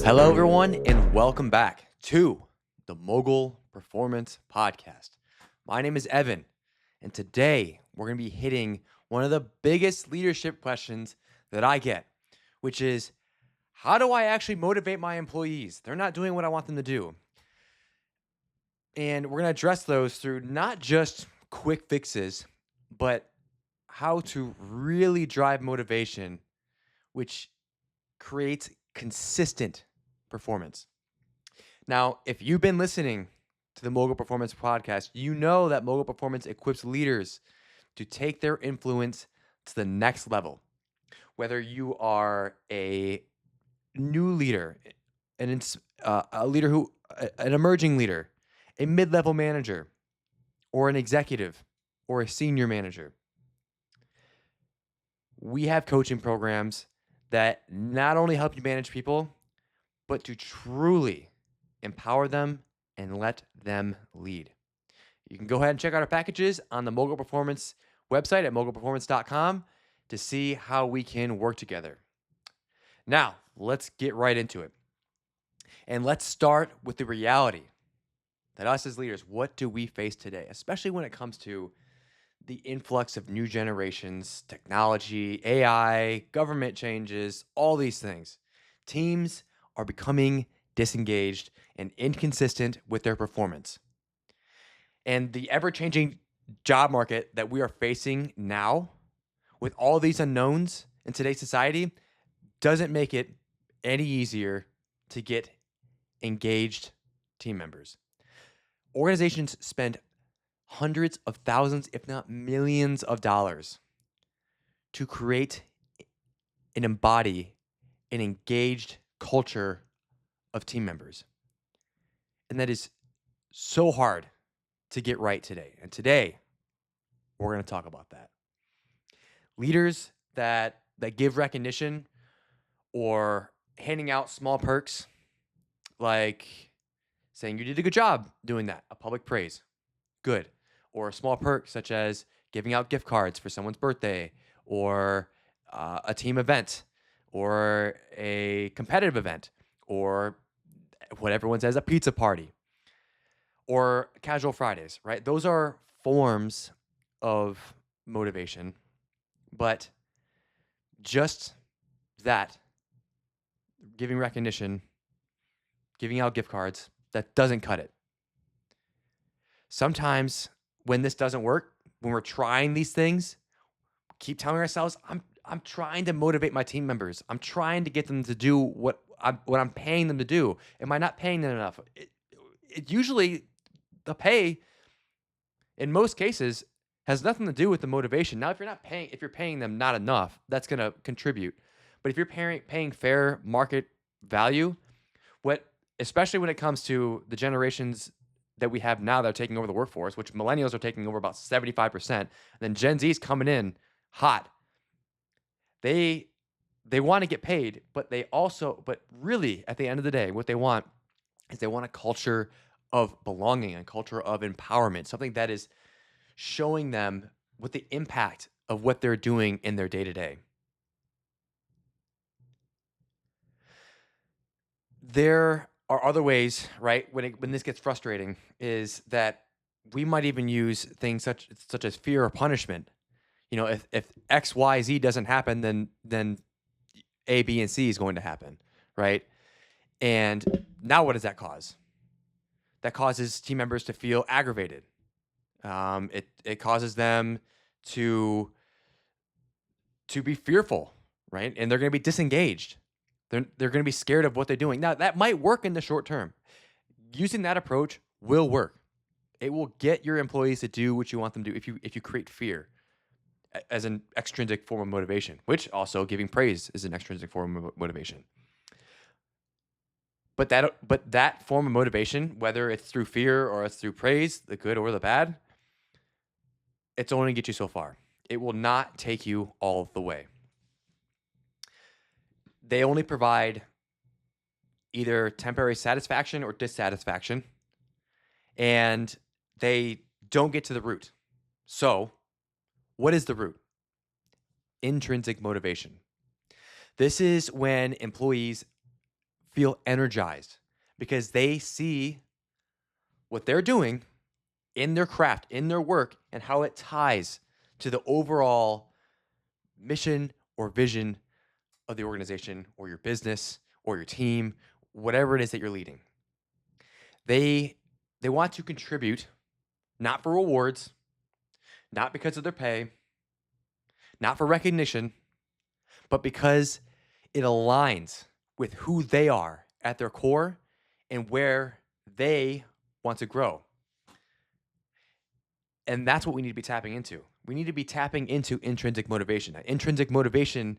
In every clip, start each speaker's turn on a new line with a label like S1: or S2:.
S1: Hello, everyone, and welcome back to the Mogul Performance Podcast. My name is Evan, and today we're going to be hitting one of the biggest leadership questions that I get, which is, how do I actually motivate my employees? They're not doing what I want them to do. And we're going to address those through not just quick fixes, but how to really drive motivation, which creates consistent performance. Now, if you've been listening to the Mogul Performance Podcast, you know that Mogul Performance equips leaders to take their influence to the next level. Whether you are a new leader, an emerging leader, a mid-level manager, or an executive, or a senior manager, we have coaching programs that not only help you manage people, but to truly empower them and let them lead. You can go ahead and check out our packages on the Mogul Performance website at mogulperformance.com to see how we can work together. Now, let's get right into it. And let's start with the reality that us as leaders, what do we face today, especially when it comes to the influx of new generations, technology, AI, government changes, all these things. Teams are becoming disengaged and inconsistent with their performance. And the ever-changing job market that we are facing now, with all these unknowns in today's society, doesn't make it any easier to get engaged team members. Organizations spend hundreds of thousands, if not millions of dollars to create and embody an engaged culture of team members. And that is so hard to get right today. And today, we're going to talk about that. Leaders that give recognition or handing out small perks, like saying you did a good job doing that, a public praise, good. Or a small perk such as giving out gift cards for someone's birthday, or a team event, or a competitive event, or what everyone says, a pizza party, or casual Fridays, right? Those are forms of motivation, but just that, giving recognition, giving out gift cards, that doesn't cut it. Sometimes when this doesn't work, when we're trying these things, keep telling ourselves, I'm trying to motivate my team members. I'm trying to get them to do what I'm paying them to do. Am I not paying them enough? It usually, the pay, in most cases, has nothing to do with the motivation. Now, if you're paying them not enough, that's going to contribute. But if you're paying fair market value, especially when it comes to the generations that we have now that are taking over the workforce, which millennials are taking over about 75%, and then Gen Z is coming in hot. They want to get paid, but really at the end of the day, what they want is they want a culture of belonging, a culture of empowerment, something that is showing them what the impact of what they're doing in their day-to-day. There are other ways, right? When this gets frustrating, is that we might even use things such as fear or punishment. You know, if X, Y, Z doesn't happen, then A, B, and C is going to happen, right? And now what does that cause? That causes team members to feel aggravated. It causes them to be fearful, right? And they're going to be disengaged. They're going to be scared of what they're doing. Now, that might work in the short term. Using that approach will work. It will get your employees to do what you want them to do if you create fear as an extrinsic form of motivation, which also giving praise is an extrinsic form of motivation. But that form of motivation, whether it's through fear or it's through praise, the good or the bad, it's only going to get you so far. It will not take you all the way. They only provide either temporary satisfaction or dissatisfaction, and they don't get to the root. So, what is the root? Intrinsic motivation. This is when employees feel energized because they see what they're doing in their craft, in their work, and how it ties to the overall mission or vision of the organization or your business or your team, whatever it is that you're leading. They want to contribute, not for rewards, not because of their pay, not for recognition, but because it aligns with who they are at their core and where they want to grow. And that's what we need to be tapping into. We need to be tapping into intrinsic motivation. Now, intrinsic motivation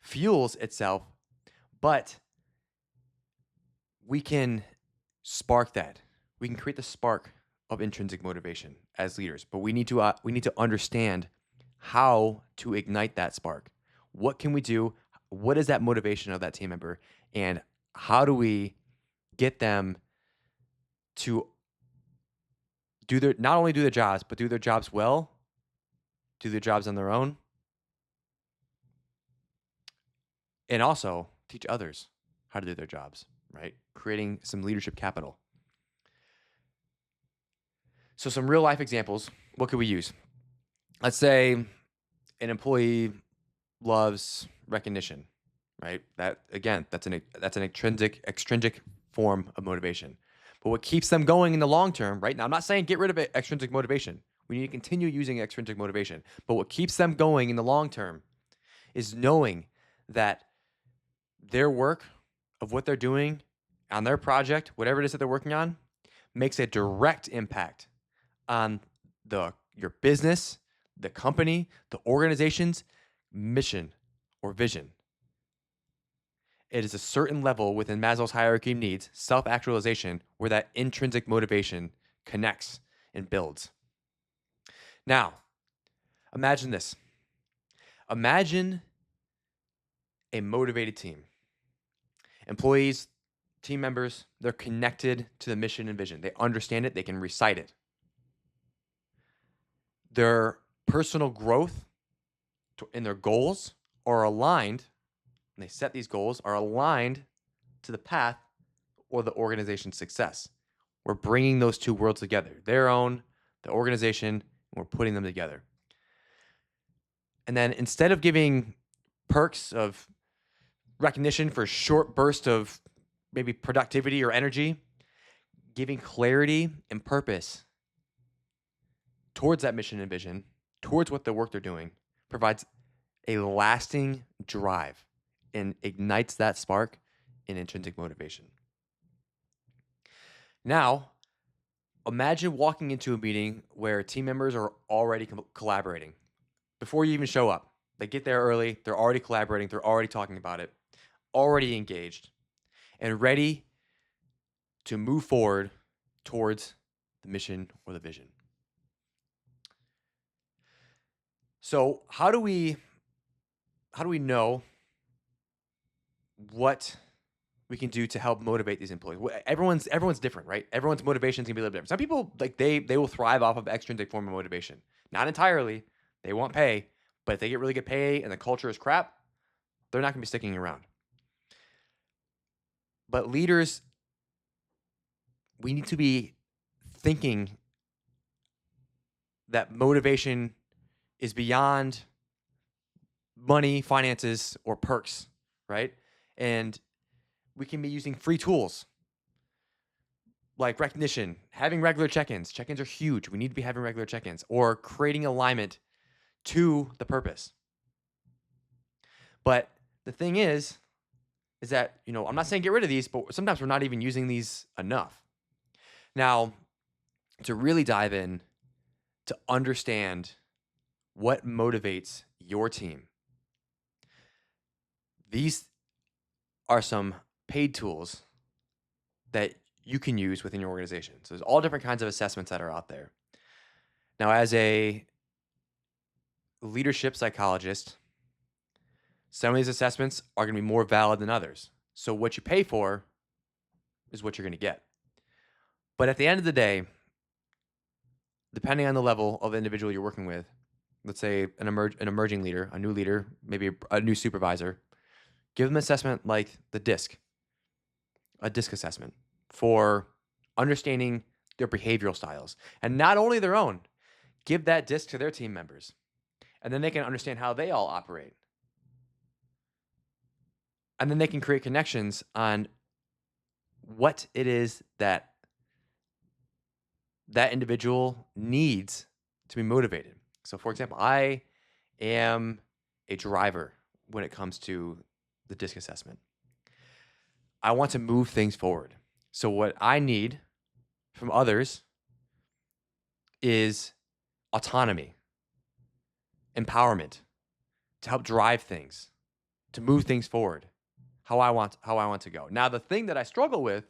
S1: fuels itself, but we can spark that. We can create the spark of intrinsic motivation as leaders, but we need to understand how to ignite that spark. What can we do? What is that motivation of that team member? And how do we get them to not only do their jobs, but do their jobs well, do their jobs on their own, and also teach others how to do their jobs, right? Creating some leadership capital. So some real life examples, what could we use? Let's say an employee loves recognition, right? That again, that's an extrinsic form of motivation. But what keeps them going in the long term, right? Now, I'm not saying get rid of extrinsic motivation. We need to continue using extrinsic motivation. But what keeps them going in the long term is knowing that their work of what they're doing on their project, whatever it is that they're working on, makes a direct impact on your business, the company, the organization's mission or vision. It is a certain level within Maslow's hierarchy of needs, self-actualization, where that intrinsic motivation connects and builds. Now, imagine this. Imagine a motivated team. Employees, team members, they're connected to the mission and vision. They understand it. They can recite it. Their personal growth and their goals are aligned, and they set these goals, are aligned to the path or the organization's success. We're bringing those two worlds together, their own, the organization, and we're putting them together. And then instead of giving perks of recognition for a short burst of maybe productivity or energy, giving clarity and purpose towards that mission and vision, towards what the work they're doing, provides a lasting drive and ignites that spark in intrinsic motivation. Now, imagine walking into a meeting where team members are already collaborating. Before you even show up, they get there early, they're already collaborating, they're already talking about it, already engaged, and ready to move forward towards the mission or the vision. So how do we know what we can do to help motivate these employees? Everyone's different, right? Everyone's motivation is gonna be a little different. Some people, like they will thrive off of extrinsic form of motivation. Not entirely. They want pay, but if they get really good pay and the culture is crap, they're not gonna be sticking around. But leaders, we need to be thinking that motivation is beyond money, finances, or perks, right? And we can be using free tools like recognition, having regular check-ins. Check-ins are huge. We need to be having regular check-ins, or creating alignment to the purpose. But the thing is that, I'm not saying get rid of these, but sometimes we're not even using these enough. Now, to really dive in, to understand what motivates your team, these are some paid tools that you can use within your organization. So there's all different kinds of assessments that are out there. Now, as a leadership psychologist, some of these assessments are going to be more valid than others. So what you pay for is what you're going to get. But at the end of the day, depending on the level of individual you're working with, let's say an emerging leader, a new leader, maybe a new supervisor, give them an assessment like the DISC. a DISC assessment for understanding their behavioral styles, and not only their own. Give that DISC to their team members, and then they can understand how they all operate. And then they can create connections on what it is that that individual needs to be motivated. So, for example, I am a driver when it comes to the DISC assessment. I want to move things forward. So what I need from others is autonomy, empowerment, to help drive things, to move things forward, how I want to go. Now, the thing that I struggle with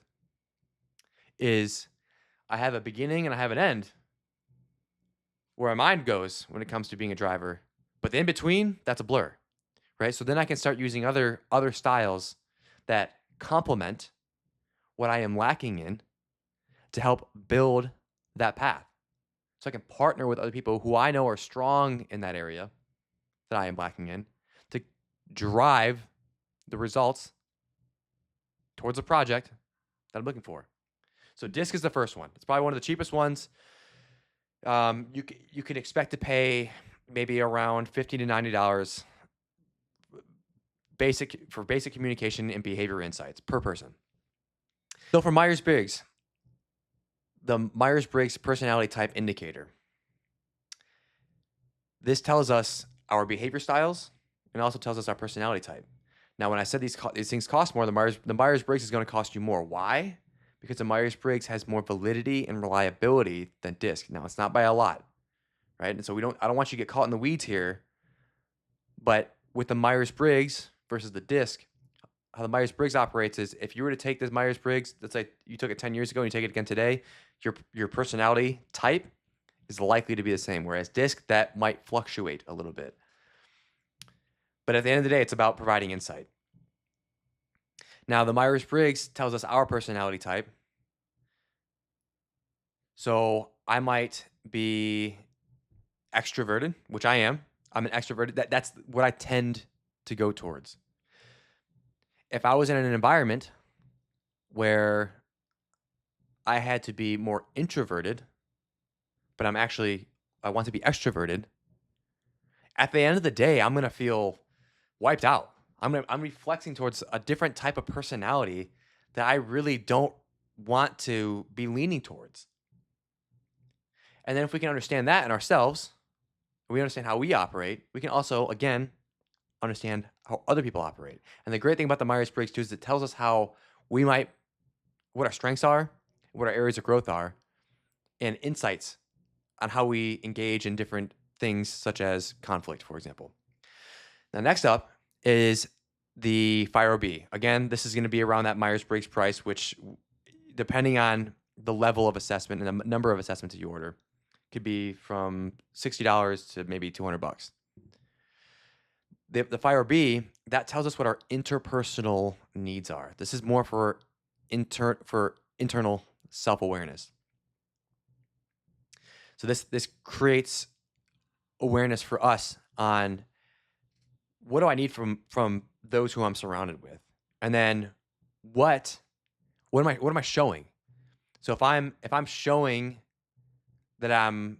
S1: is I have a beginning and I have an end where my mind goes when it comes to being a driver, but the in between, that's a blur, right? So then I can start using other styles that complement what I am lacking in to help build that path. So I can partner with other people who I know are strong in that area that I am lacking in to drive the results towards a project that I'm looking for. So DISC is the first one. It's probably one of the cheapest ones. You can expect to pay maybe around $50 to $90 for basic communication and behavior insights per person. So for Myers-Briggs, the Myers-Briggs personality type indicator. This tells us our behavior styles and also tells us our personality type. Now, when I said these things cost more, the Myers-Briggs is going to cost you more. Why? Because the Myers-Briggs has more validity and reliability than DISC. Now, it's not by a lot, right? And so I don't want you to get caught in the weeds here. But with the Myers-Briggs versus the DISC, how the Myers-Briggs operates is if you were to take this Myers-Briggs, let's say you took it 10 years ago and you take it again today, your personality type is likely to be the same. Whereas DISC, that might fluctuate a little bit. But at the end of the day, it's about providing insight. Now, the Myers-Briggs tells us our personality type. So I might be extroverted, which I am. I'm an extroverted. That's what I tend to go towards. If I was in an environment where I had to be more introverted, but I want to be extroverted, at the end of the day, I'm going to feel wiped out. I'm reflecting towards a different type of personality that I really don't want to be leaning towards. And then if we can understand that in ourselves, we understand how we operate, we can also, again, understand how other people operate. And the great thing about the Myers-Briggs too is it tells us what our strengths are, what our areas of growth are, and insights on how we engage in different things such as conflict, for example. Now, next up is the FIRO-B. Again, this is going to be around that Myers-Briggs price, which, depending on the level of assessment and the number of assessments that you order, could be from $60 to maybe $200. The FIRO-B, that tells us what our interpersonal needs are. This is more for internal self-awareness. So this creates awareness for us on what do I need from those who I'm surrounded with, and then what am I showing? So if I'm showing that I'm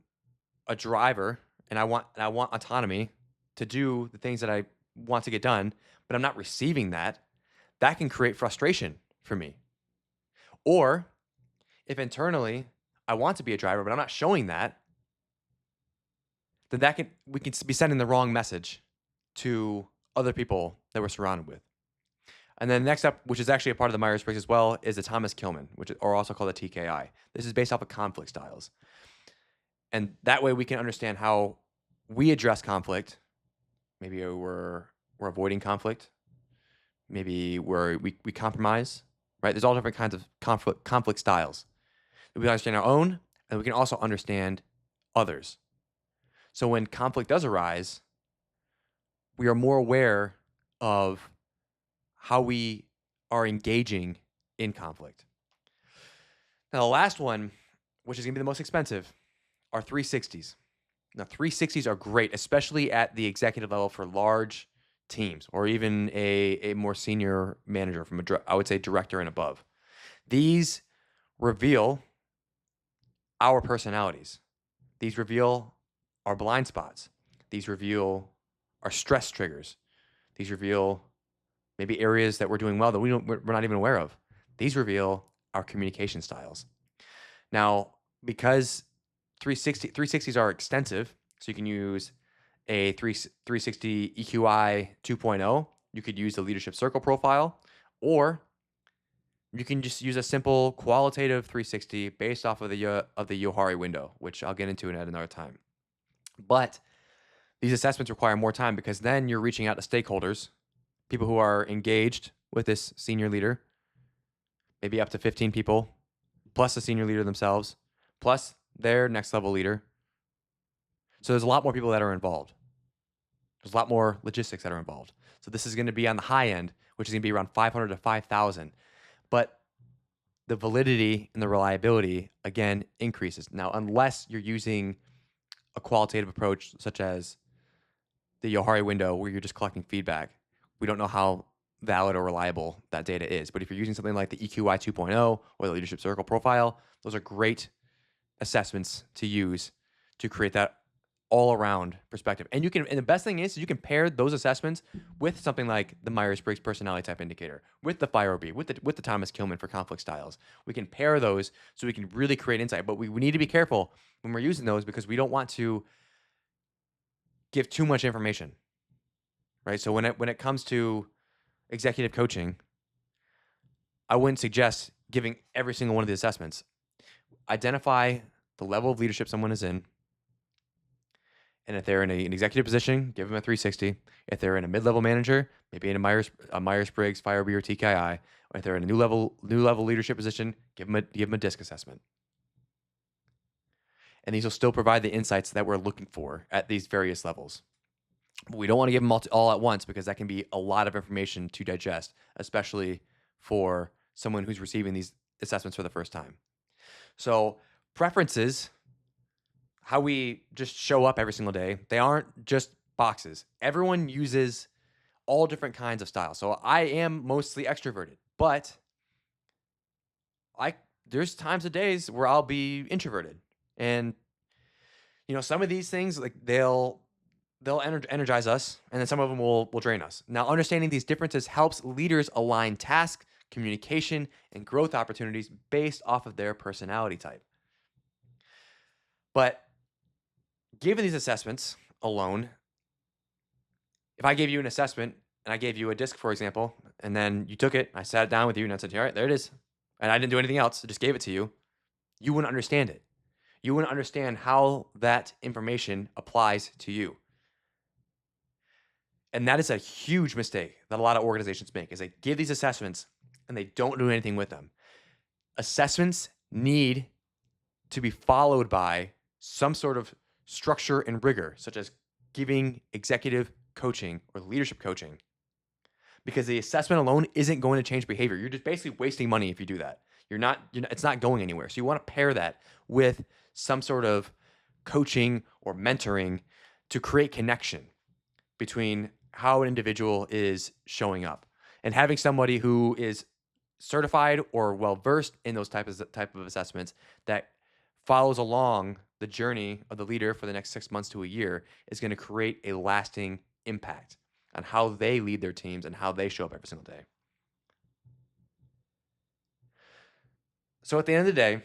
S1: a driver and I want autonomy to do the things that I want to get done, but I'm not receiving that can create frustration for me. Or if internally I want to be a driver, but I'm not showing that, then we can be sending the wrong message to other people that we're surrounded with. And then next up, which is actually a part of the Myers-Briggs as well, is the Thomas-Kilmann, or also called the TKI. This is based off of conflict styles. And that way we can understand how we address conflict. Maybe we're avoiding conflict. Maybe we compromise, right? There's all different kinds of conflict styles. We can understand our own, and we can also understand others. So when conflict does arise, we are more aware of how we are engaging in conflict. Now, the last one, which is going to be the most expensive, are 360s. Now, 360s are great, especially at the executive level for large teams, or even a more senior manager I would say director and above. These reveal our personalities. These reveal our blind spots. These reveal our stress triggers. These reveal maybe areas that we're doing well that we're not even aware of. These reveal our communication styles. Now, because 360s are extensive, so you can use a 360 EQI 2.0. You could use the leadership circle profile, or you can just use a simple qualitative 360 based off of the Johari window, which I'll get into at another time. But these assessments require more time because then you're reaching out to stakeholders, people who are engaged with this senior leader, maybe up to 15 people, plus the senior leader themselves, plus their next level leader. So there's a lot more people that are involved. There's a lot more logistics that are involved. So this is going to be on the high end, which is going to be around 500 to 5,000. But the validity and the reliability, again, increases. Now, unless you're using a qualitative approach such as the Johari window where you're just collecting feedback, we don't know how valid or reliable that data is. But if you're using something like the EQI 2.0 or the leadership circle profile, those are great assessments to use to create that all-around perspective. And the best thing is you can pair those assessments with something like the Myers-Briggs personality type indicator, with the FIRO-B, with the Thomas Kilmann for conflict styles. We can pair those so we can really create insight. But we need to be careful when we're using those because we don't want to give too much information, right? So when it comes to executive coaching, I wouldn't suggest giving every single one of the assessments. Identify the level of leadership someone is in. And if they're in an executive position, give them a 360. If they're in a mid-level manager, maybe in a Myers-Briggs, FIRO-B, or TKI. Or if they're in a new level leadership position, give them a DISC assessment. And these will still provide the insights that we're looking for at these various levels. But we don't want to give them all at once because that can be a lot of information to digest, especially for someone who's receiving these assessments for the first time. So preferences, how we just show up every single day, they aren't just boxes. Everyone uses all different kinds of styles. So I am mostly extroverted, but there's times of days where I'll be introverted. And some of these things, like they'll energize us, and then some of them will drain us. Now, understanding these differences helps leaders align task, communication, and growth opportunities based off of their personality type. But given these assessments alone, if I gave you an assessment and I gave you a DISC, for example, and then you took it, I sat down with you and I said, all right, there it is. And I didn't do anything else. I just gave it to you. You wouldn't understand it. You wouldn't understand how that information applies to you. And that is a huge mistake that a lot of organizations make, is they give these assessments and they don't do anything with them. Assessments need to be followed by some sort of structure and rigor, such as giving executive coaching or leadership coaching, because the assessment alone isn't going to change behavior. You're just basically wasting money if you do that. It's not going anywhere. So you want to pair that with some sort of coaching or mentoring to create connection between how an individual is showing up, and having somebody who is certified or well-versed in those type of assessments that follows along the journey of the leader for the next 6 months to a year is going to create a lasting impact on how they lead their teams and how they show up every single day. So at the end of the day,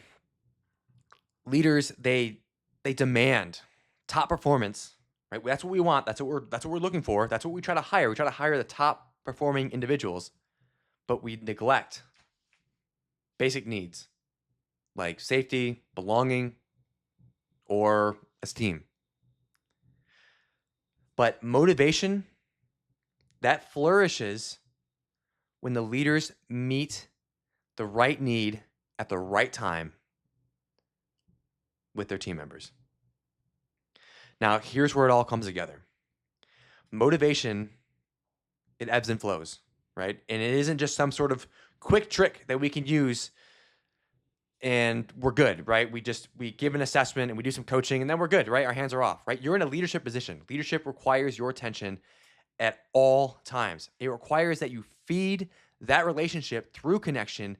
S1: leaders, they demand top performance, right? That's what we want. That's what we're looking for. That's what we try to hire. We try to hire the top performing individuals, but we neglect basic needs like safety, belonging, or esteem. But motivation, that flourishes when the leaders meet the right need at the right time with their team members. Now, here's where it all comes together. Motivation, it ebbs and flows, right? And it isn't just some sort of quick trick that we can use and we're good, right? We give an assessment and we do some coaching and then we're good, right? Our hands are off, right? You're in a leadership position. Leadership requires your attention at all times. It requires that you feed that relationship through connection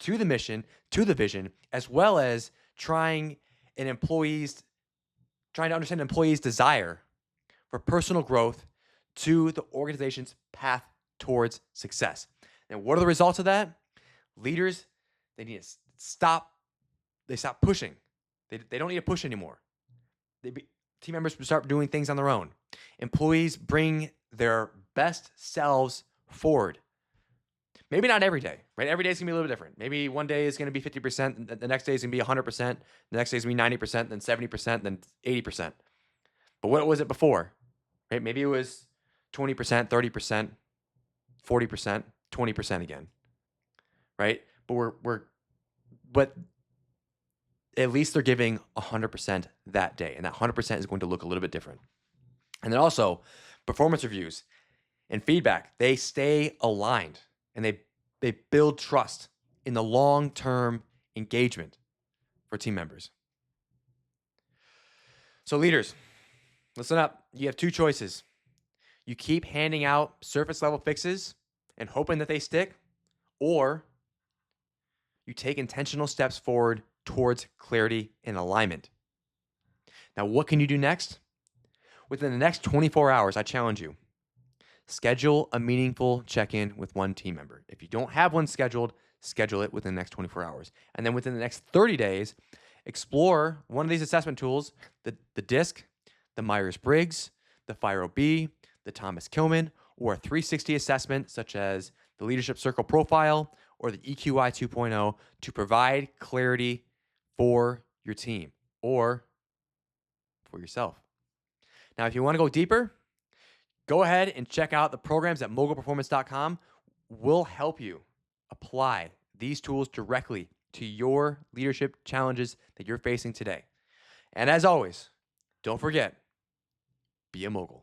S1: to the mission, to the vision, as well as trying to understand an employee's desire for personal growth to the organization's path towards success. And what are the results of that? Leaders, they need to stop pushing. They don't need to push anymore. Team members start doing things on their own. Employees bring their best selves forward. Maybe not every day, right? Every day is going to be a little bit different. Maybe one day is going to be 50%, the next day is going to be 100%, the next day is going to be 90%, then 70%, then 80%. But what was it before? Right? Maybe it was 20%, 30%, 40%, 20% again. Right? But at least they're giving 100% that day, and that 100% is going to look a little bit different. And then also, performance reviews and feedback, they stay aligned, and they build trust in the long-term engagement for team members. So leaders, listen up. You have two choices. You keep handing out surface level fixes and hoping that they stick, or you take intentional steps forward towards clarity and alignment. Now, what can you do next? Within the next 24 hours, I challenge you, schedule a meaningful check-in with one team member. If you don't have one scheduled, schedule it within the next 24 hours. And then within the next 30 days, explore one of these assessment tools, the DISC, the Myers-Briggs, the FIRO-B, the Thomas Kilmann, or a 360 assessment such as the Leadership Circle Profile or the EQI 2.0 to provide clarity for your team or for yourself. Now, if you want to go deeper, go ahead and check out the programs at mogulperformance.com. We'll help you apply these tools directly to your leadership challenges that you're facing today. And as always, don't forget, be a mogul.